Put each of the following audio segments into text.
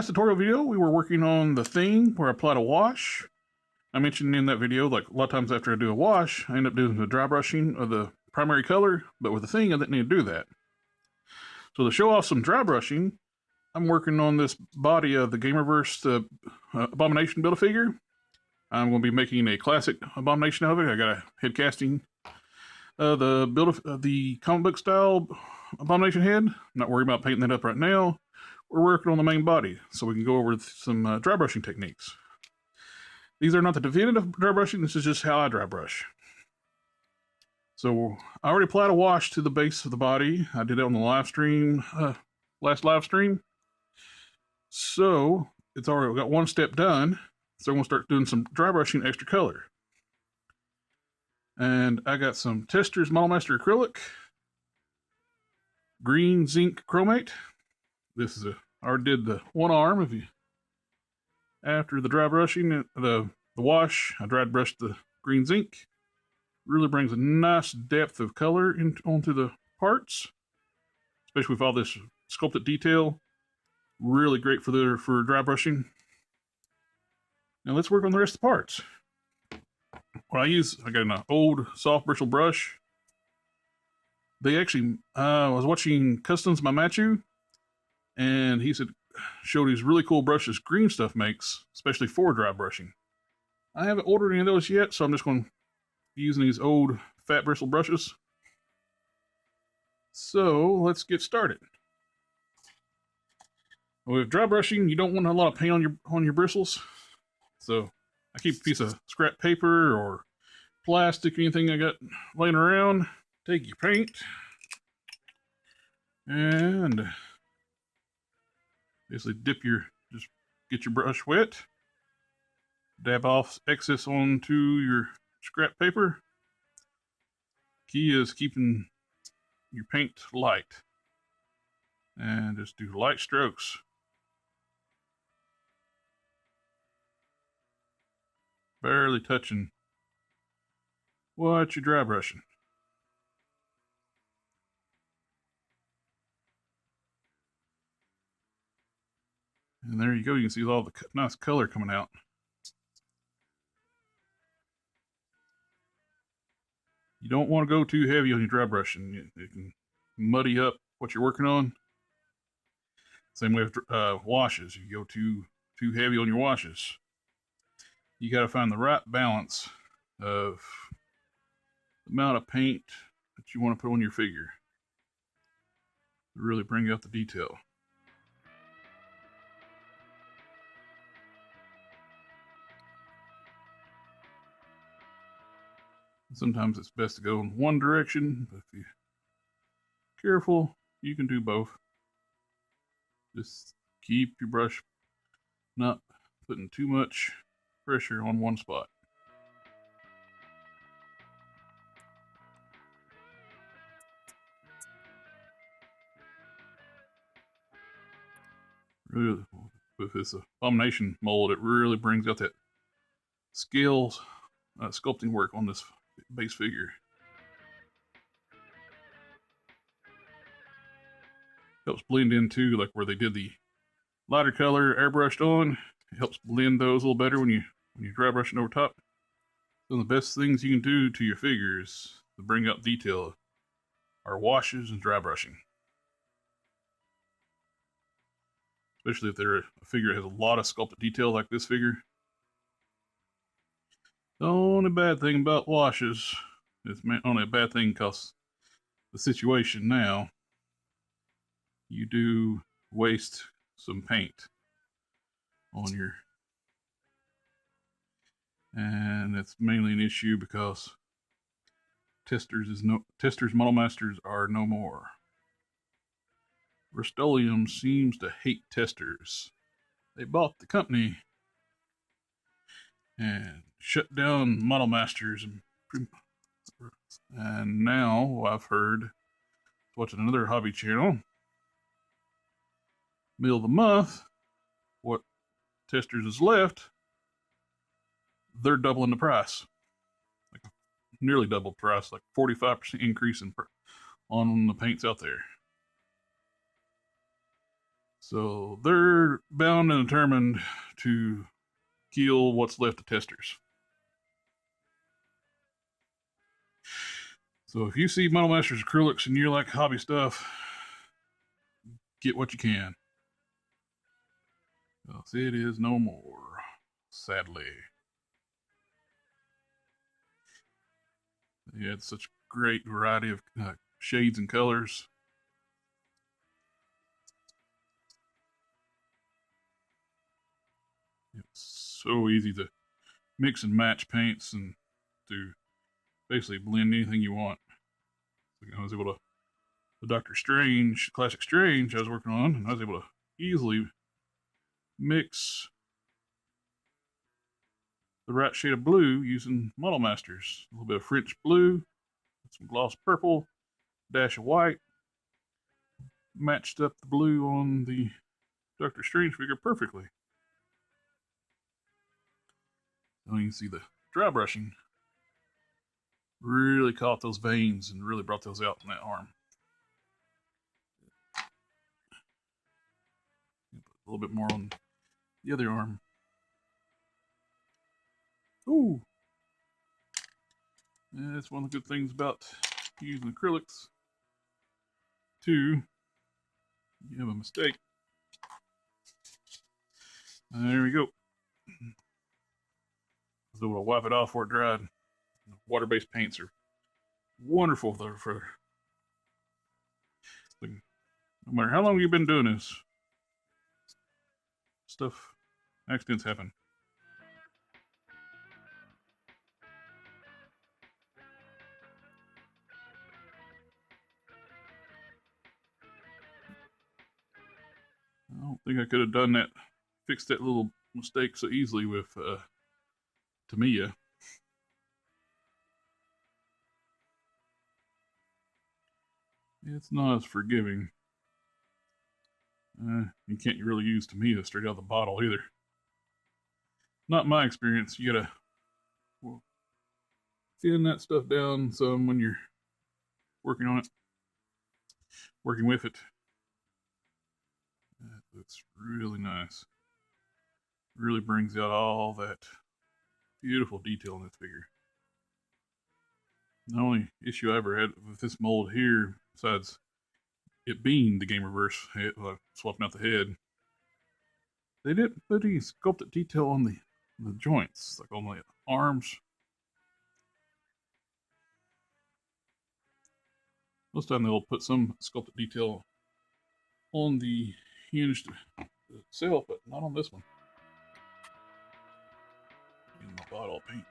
last tutorial video, we were working on the thing where I applied a wash. I mentioned in that video, like a lot of times after I do a wash, I end up doing the dry brushing of the primary color, but with the thing, I didn't need to do that. So to show off some dry brushing, I'm working on this body of the Gamerverse Abomination Build-A-Figure. I'm going to be making a classic Abomination of it. I got a head casting the comic book style Abomination head. I'm not worried about painting that up right now. We're working on the main body, so we can go over some dry brushing techniques. These are not the definitive dry brushing, this is just how I dry brush. So I already applied a wash to the base of the body. I did it on the live stream, last live stream. So it's already got one step done. So I'm going to start doing some dry brushing extra color. And I got some Testors Model Master Acrylic, green zinc chromate. This is I already did the one arm. After the dry brushing, the wash, I dry brushed the green zinc. Really brings a nice depth of color onto the parts, especially with all this sculpted detail. Really great for dry brushing. Now let's work on the rest of the parts. What I got an old soft bristle brush. They actually, I was watching Customs by Matchu, and he showed these really cool brushes Green Stuff makes, especially for dry brushing. I haven't ordered any of those yet, so I'm just going to be using these old fat bristle brushes. So let's get started. With dry brushing, you don't want a lot of paint on your bristles. So I keep a piece of scrap paper or plastic, anything I got laying around. Take your paint and basically just get your brush wet. Dab off excess onto your scrap paper. Key is keeping your paint light. And just do light strokes. Barely touching what you're dry brushing. And there you go, you can see all the nice color coming out. You don't want to go too heavy on your dry brushing. It can muddy up what you're working on. Same way with washes. You go too heavy on your washes. You got to find the right balance of the amount of paint that you want to put on your figure to really bring out the detail. Sometimes it's best to go in one direction, but if you're careful, you can do both. Just keep your brush not putting too much pressure on one spot. Really, with this Abomination mold, it really brings out that scales sculpting work on this base figure. Helps blend in too, like where they did the lighter color airbrushed on. It helps blend those a little better when you're dry brushing over top. Some of the best things you can do to your figures to bring out detail are washes and dry brushing. Especially if they're a figure that has a lot of sculpted detail like this figure. The only bad thing about washes, it's only a bad thing because the situation now, you do waste some paint on your, and it's mainly an issue because Testors Model Masters are no more. Rust-Oleum seems to hate Testors. They bought the company and shut down Model Masters, and now I've heard, watching another hobby channel, middle of the month, what Testors is left, they're doubling the price, like nearly double price, like 45% increase on the paints out there. So they're bound and determined to kill what's left of testers. So if you see Model Masters acrylics and you like hobby stuff, get what you can. Because it is no more, sadly. They had such great variety of shades and colors. It's so easy to mix and match paints and to basically blend anything you want. I was able to, the Doctor Strange, Classic Strange I was working on, and I was able to easily mix the right shade of blue using Model Masters. A little bit of French blue, some gloss purple, dash of white. Matched up the blue on the Doctor Strange figure perfectly. Now you can see the dry brushing really caught those veins and really brought those out in that arm. A little bit more on the other arm. Ooh. And that's one of the good things about using acrylics. Two, you have a mistake. There we go. I was able to wipe it off before it dried. Water-based paints are wonderful for no matter how long you've been doing this, stuff, accidents happen. I don't think I could have done that, fixed that little mistake so easily with Tamiya. It's not as forgiving. You can't really use Tamiya straight out of the bottle either. Not my experience. You gotta thin that stuff down some when you're working on it, working with it. That looks really nice. Really brings out all that beautiful detail in this figure. The only issue I ever had with this mold here, besides it being the Game Reverse, swapping out the head, they didn't put any sculpted detail on the joints, like on the arms. Most of the time they'll put some sculpted detail on the hinge itself, but not on this one. In my bottle paint.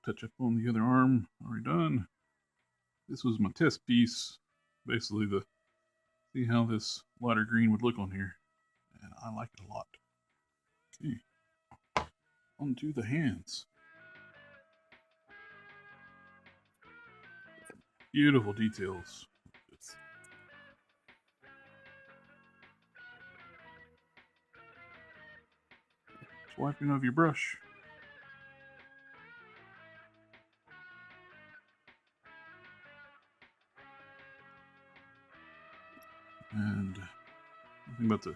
Touch up on the other arm, already done. This was my test piece, basically to see how this lighter green would look on here, and I like it a lot. Okay, onto the hands. Beautiful details. Swiping of your brush. And the thing about at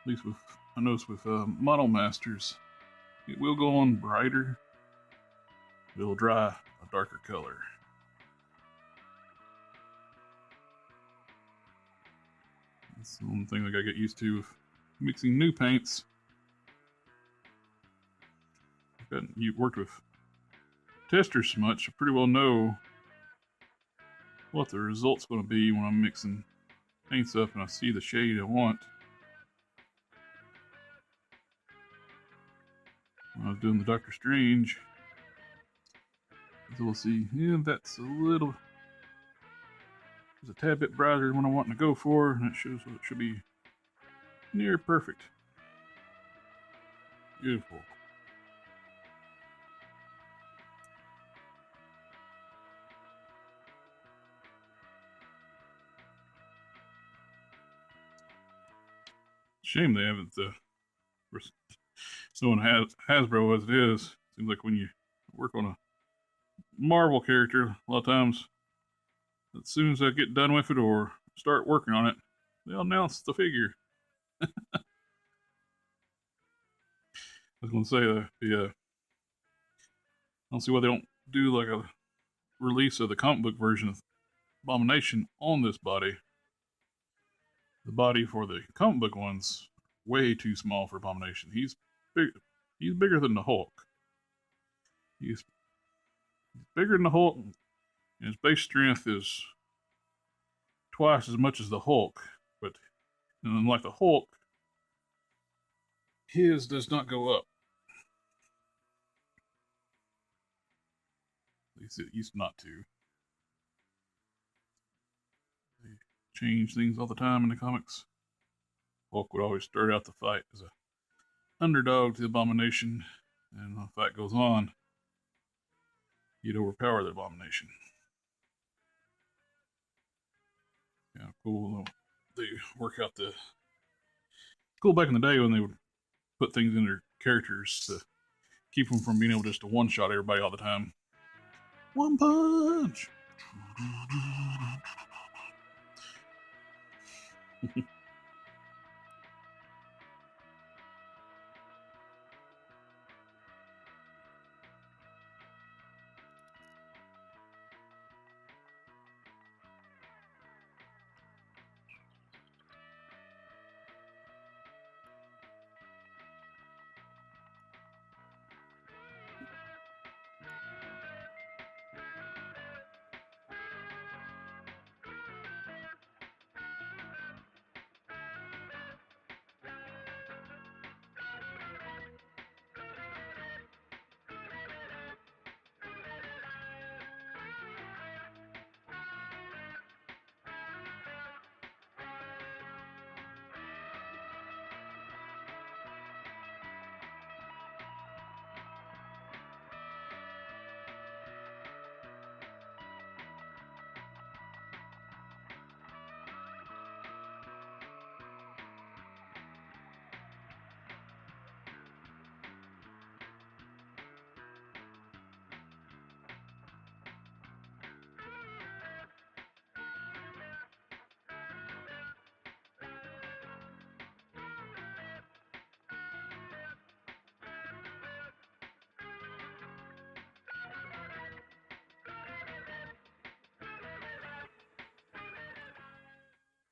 least with, I noticed with Model Masters, it will go on brighter, but it'll dry a darker color. That's the one thing I gotta get used to with mixing new paints. You've worked with testers so much, I pretty well know what the result's going to be when I'm mixing paints up and I see the shade I want. When I was doing the Doctor Strange, as we'll see, yeah, that's a little, it's a tad bit brighter than what I'm wanting to go for, and that shows what it should be near perfect. Beautiful. Shame they haven't knowing Hasbro as it is. Seems like when you work on a Marvel character, a lot of times as soon as I get done with it or start working on it, they'll announce the figure. I was going to say, I don't see why they don't do like a release of the comic book version of Abomination on this body. The body for the comic book one's way too small for Abomination. He's big. He's bigger than the Hulk. He's bigger than the Hulk, and his base strength is twice as much as the Hulk. But unlike the Hulk, his does not go up. At least it used not to. They change things all the time in the comics. Hulk would always start out the fight as a underdog to the Abomination, and when the fight goes on, he'd overpower the Abomination. Yeah, cool. They work out the cool back in the day when they would put things in their characters to keep them from being able just to one-shot everybody all the time. One punch.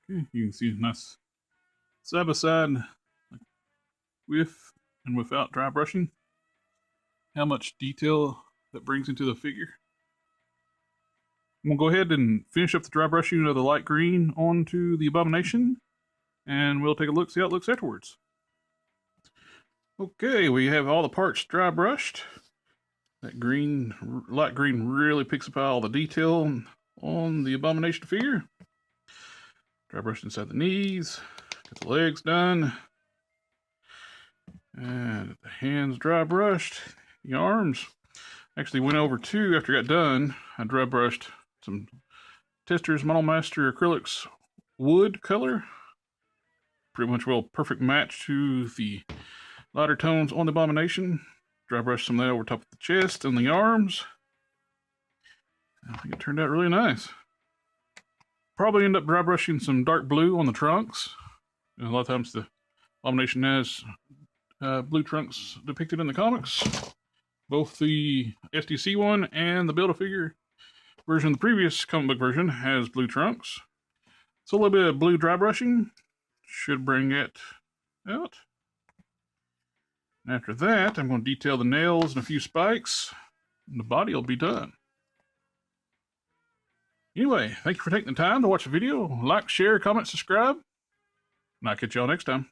Okay, you can see a nice side by side, like with and without dry brushing, how much detail that brings into the figure. We'll go ahead and finish up the dry brushing of the light green onto the Abomination, and we'll take a look, see how it looks afterwards. Okay, we have all the parts dry brushed. That green, light green really picks up all the detail on the Abomination figure. Dry brushed inside the knees, got the legs done, and the hands dry brushed, the arms. Actually went over too after I got done. I dry brushed some Testors Model Master Acrylics wood color. Pretty much perfect match to the lighter tones on the Abomination. Dry brushed some of that over top of the chest and the arms. I think it turned out really nice. Probably end up dry brushing some dark blue on the trunks. And a lot of times the Abomination has blue trunks depicted in the comics. Both the SDC one and the Build-A-Figure version, the previous comic book version, has blue trunks. So a little bit of blue dry brushing should bring it out. And after that, I'm going to detail the nails and a few spikes, and the body will be done. Anyway, thank you for taking the time to watch the video. Like, share, comment, subscribe, and I'll catch y'all next time.